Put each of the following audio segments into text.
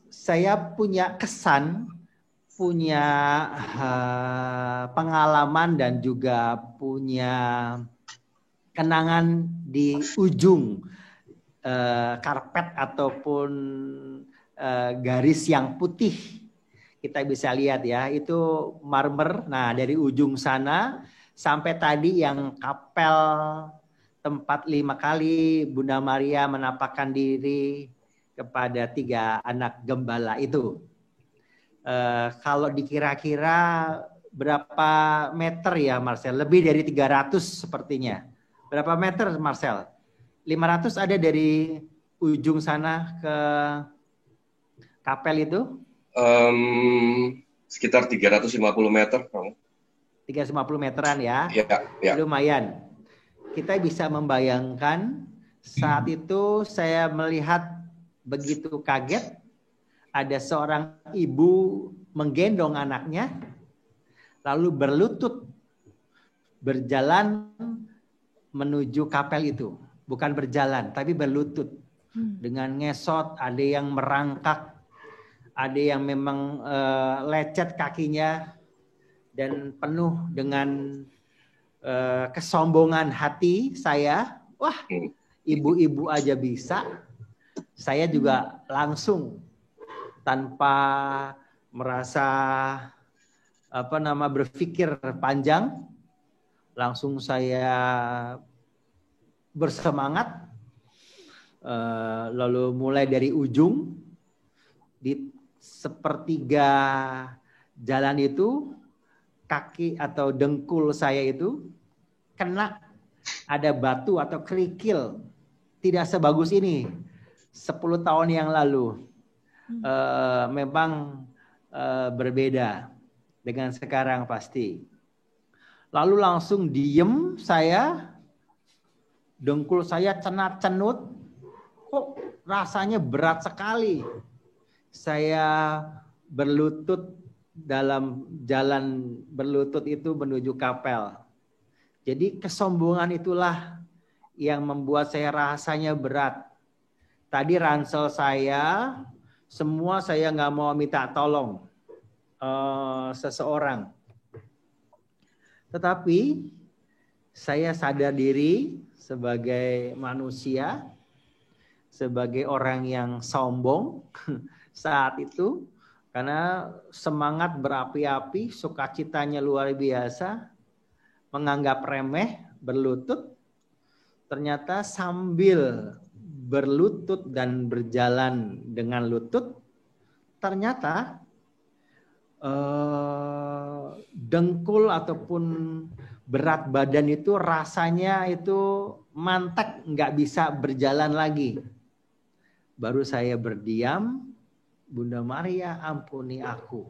Saya punya kesan, punya pengalaman dan juga punya kenangan di ujung karpet ataupun garis yang putih. Kita bisa lihat ya, itu marmer. Nah, dari ujung sana sampai tadi yang kapel tempat 5 kali Bunda Maria menampakkan diri kepada 3 anak gembala itu. Kalau dikira-kira berapa meter ya Marcel? Lebih dari 300 sepertinya. Berapa meter Marcel? 500 ada dari ujung sana ke kapel itu? Sekitar 350 meter. 350 meteran ya? Ya. Lumayan. Kita bisa membayangkan saat itu saya melihat begitu kaget ada seorang ibu menggendong anaknya lalu berlutut berjalan menuju kapel itu. Bukan berjalan tapi berlutut. Dengan ngesot, ada yang merangkak, ada yang memang lecet kakinya dan penuh dengan kesombongan hati saya. Wah, ibu-ibu aja bisa. Saya juga langsung tanpa merasa berpikir panjang, langsung saya bersemangat, lalu mulai dari ujung di sepertiga jalan itu kaki atau dengkul saya itu kena ada batu atau kerikil, tidak sebagus ini 10 tahun yang lalu. Memang berbeda dengan sekarang pasti. Lalu langsung diem saya, dengkul saya cenat-cenut, kok rasanya berat sekali. Saya berlutut dalam jalan berlutut itu menuju kapel. Jadi kesombongan itulah yang membuat saya rasanya berat. Tadi ransel saya, semua saya nggak mau minta tolong seseorang. Tetapi saya sadar diri sebagai manusia, sebagai orang yang sombong saat itu, karena semangat berapi-api, sukacitanya luar biasa, menganggap remeh, berlutut, ternyata sambil berlutut dan berjalan dengan lutut, ternyata dengkul ataupun berat badan itu rasanya itu mantek, nggak bisa berjalan lagi. Baru saya berdiam, Bunda Maria ampuni aku.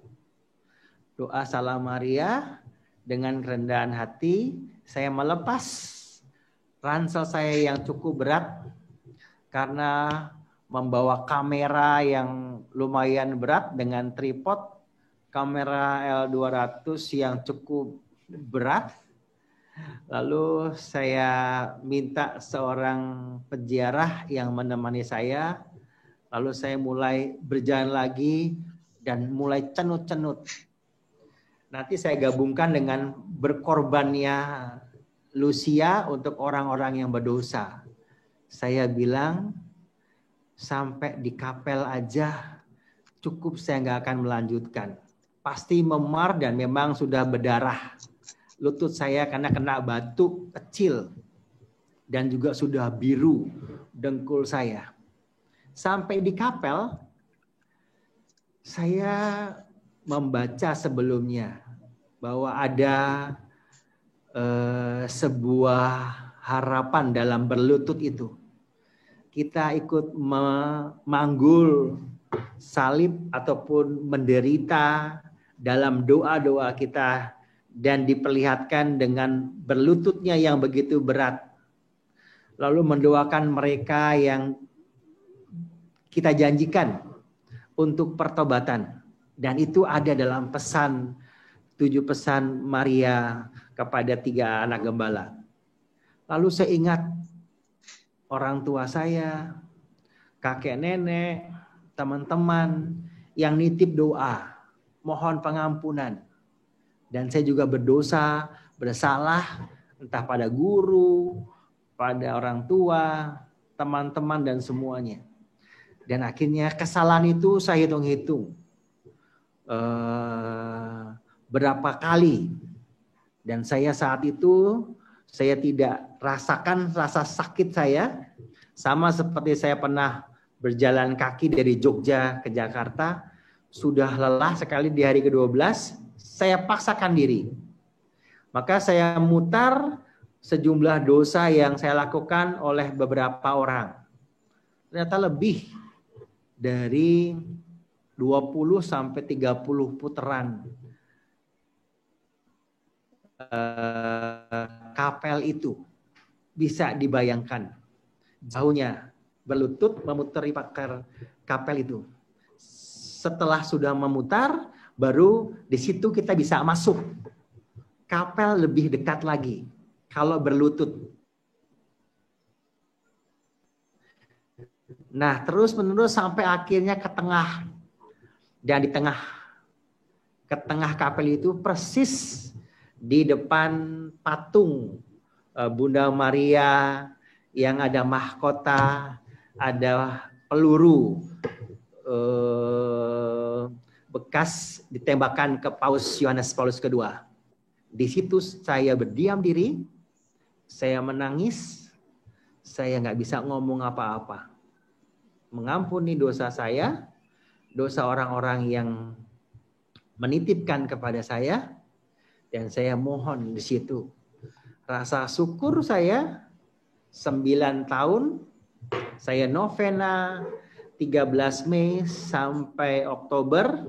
Doa Salam Maria, dengan kerendahan hati saya melepas ransel saya yang cukup berat karena membawa kamera yang lumayan berat dengan tripod, kamera L200 yang cukup berat. Lalu saya minta seorang peziarah yang menemani saya. Lalu saya mulai berjalan lagi dan mulai cenut-cenut. Nanti saya gabungkan dengan berkorbannya Lucia untuk orang-orang yang berdosa. Saya bilang sampai di kapel aja cukup, saya nggak akan melanjutkan. Pasti memar dan memang sudah berdarah lutut saya karena kena batu kecil dan juga sudah biru dengkul saya. Sampai di kapel saya membaca sebelumnya bahwa ada sebuah harapan dalam berlutut itu. Kita ikut memanggul salib ataupun menderita dalam doa-doa kita dan diperlihatkan dengan berlututnya yang begitu berat. Lalu mendoakan mereka yang kita janjikan untuk pertobatan. Dan itu ada dalam pesan 7 pesan Maria kepada 3 anak gembala. Lalu saya ingat orang tua saya, kakek nenek, teman-teman yang nitip doa, mohon pengampunan. Dan saya juga berdosa, bersalah, entah pada guru, pada orang tua, teman-teman, dan semuanya. Dan akhirnya kesalahan itu saya hitung-hitung. Berapa kali. Dan saya saat itu, saya tidak rasakan rasa sakit saya. Sama seperti saya pernah berjalan kaki dari Jogja ke Jakarta. Sudah lelah sekali di hari ke-12, saya paksakan diri. Maka saya mutar sejumlah dosa yang saya lakukan oleh beberapa orang. Ternyata lebih dari 20 sampai 30 putaran kapel itu. Bisa dibayangkan. Jauhnya berlutut memutari kapel itu. Setelah sudah memutar, baru di situ kita bisa masuk. Kapel lebih dekat lagi. Kalau berlutut. Nah, terus menerus sampai akhirnya ke tengah. Dan di tengah, ke tengah kapel itu persis di depan patung Bunda Maria yang ada mahkota, ada peluru bekas ditembakkan ke Paus Yohanes Paulus II. Di situ saya berdiam diri, saya menangis, saya nggak bisa ngomong apa-apa. Mengampuni dosa saya, dosa orang-orang yang menitipkan kepada saya, dan saya mohon di situ. Rasa syukur saya 9 tahun, saya novena 13 Mei sampai Oktober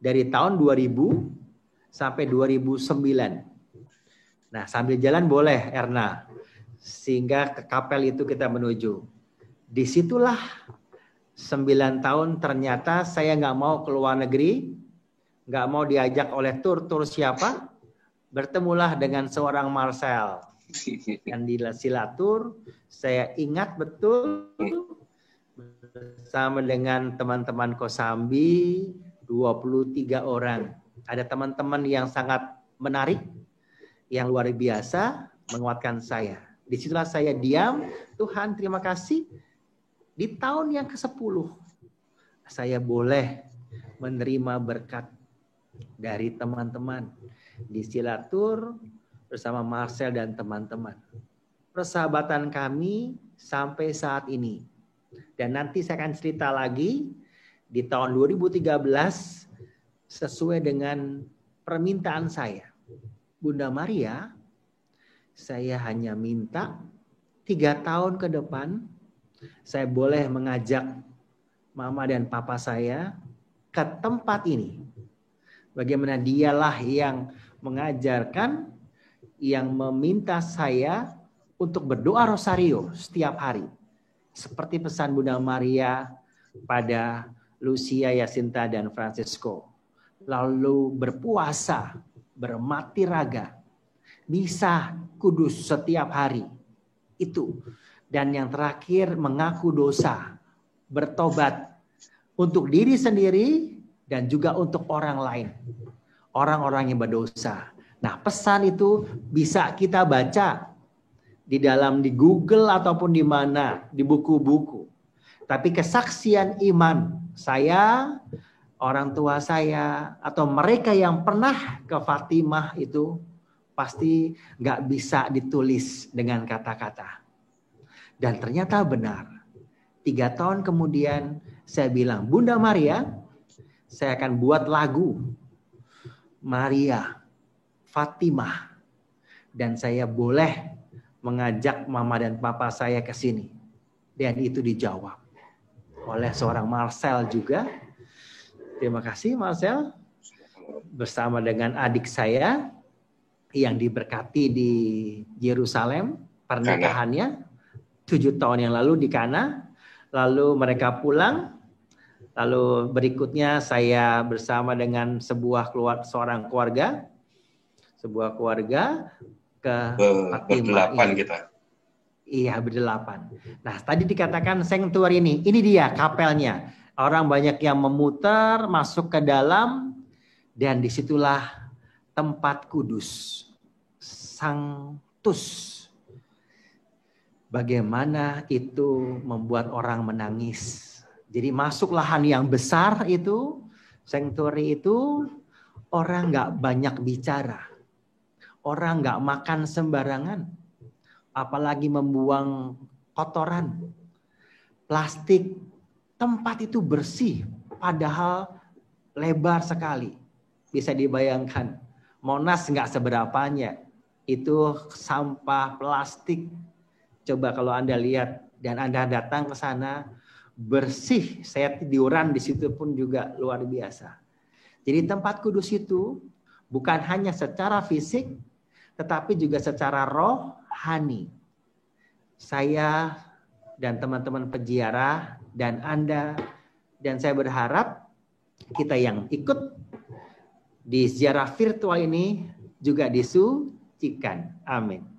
dari tahun 2000 sampai 2009. Nah, sambil jalan boleh, Erna. Sehingga ke kapel itu kita menuju. Disitulah 9 tahun ternyata saya nggak mau ke luar negeri, nggak mau diajak oleh tur siapa. Bertemulah dengan seorang Marcel. Yang di Silatur, saya ingat betul bersama dengan teman-teman Kosambi 23 orang. Ada teman-teman yang sangat menarik, yang luar biasa menguatkan saya. Disitulah saya diam, Tuhan terima kasih. Di tahun yang ke-10 saya boleh menerima berkat dari teman-teman di Silatur bersama Marcel dan teman-teman. Persahabatan kami sampai saat ini. Dan nanti saya akan cerita lagi di tahun 2013 sesuai dengan permintaan saya. Bunda Maria, saya hanya minta 3 tahun ke depan saya boleh mengajak mama dan papa saya ke tempat ini. Bagaimana dialah yang mengajarkan, yang meminta saya untuk berdoa rosario setiap hari. Seperti pesan Bunda Maria pada Lucia, Jacinta, dan Francisco. Lalu berpuasa, bermati raga, bisa kudus setiap hari. Itu. Dan yang terakhir mengaku dosa, bertobat untuk diri sendiri dan juga untuk orang lain. Orang-orang yang berdosa. Nah, pesan itu bisa kita baca di Google ataupun di mana, di buku-buku. Tapi kesaksian iman saya, orang tua saya, atau mereka yang pernah ke Fatimah itu pasti nggak bisa ditulis dengan kata-kata. Dan ternyata benar. 3 tahun kemudian saya bilang, Bunda Maria, saya akan buat lagu Maria, Fatimah. Dan saya boleh mengajak mama dan papa saya ke sini. Dan itu dijawab oleh seorang Marcel juga. Terima kasih Marcel. Bersama dengan adik saya yang diberkati di Yerusalem. Pernikahannya 7 tahun yang lalu di Kana. Lalu mereka pulang. Lalu berikutnya saya bersama dengan seorang keluarga. Sebuah keluarga ke Fatimah. Berdelapan kita. Iya, berdelapan. Nah, tadi dikatakan sanctuary ini dia kapelnya. Orang banyak yang memutar masuk ke dalam, dan disitulah tempat kudus, sanctus. Bagaimana itu membuat orang menangis. Jadi masuk lahan yang besar itu, sanctuary itu, orang nggak banyak bicara. Orang nggak makan sembarangan. Apalagi membuang kotoran. Plastik. Tempat itu bersih. Padahal lebar sekali. Bisa dibayangkan. Monas nggak seberapanya. Itu sampah plastik. Coba kalau Anda lihat dan Anda datang ke sana, bersih. Saya tiduran di situ pun juga luar biasa. Jadi tempat kudus itu bukan hanya secara fisik, tetapi juga secara rohani. Saya dan teman-teman peziarah dan Anda dan saya berharap kita yang ikut di ziarah virtual ini juga disucikan. Amin.